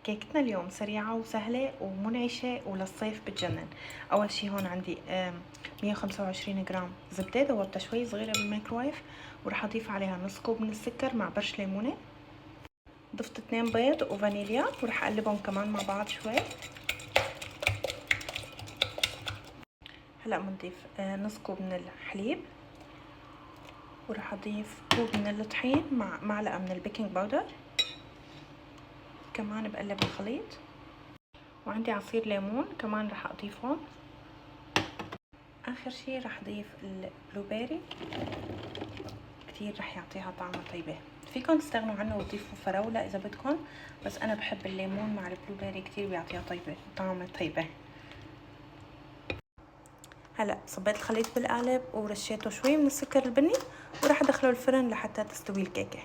كيكتنا اليوم سريعة وسهلة ومنعشة وللصيف بتجنن. أول شي هون عندي 125 جرام زبدة ذوبتها شوي صغيرة بالميكروويف، ورح أضيف عليها نص كوب من السكر مع برش ليمونة. ضفت 2 بيض وفانيليا ورح أقلبهم كمان مع بعض شوي. هلأ بنضيف نص كوب من الحليب، ورح أضيف كوب من الطحين مع معلقة من البيكنج باودر. كمان بقلب الخليط، وعندي عصير ليمون كمان رح اضيفهم. اخر شي رح اضيف البلو بيري، كتير رح يعطيها طعمة طيبة. فيكن تستغنوا عنه وتضيفوا فراولة اذا بدكم، بس انا بحب الليمون مع البلو بيري كتير بيعطيها طعمة طيبة. هلا صبيت الخليط بالقالب ورشيته شوي من السكر البني، ورح ادخله الفرن لحتى تستوي الكيكة.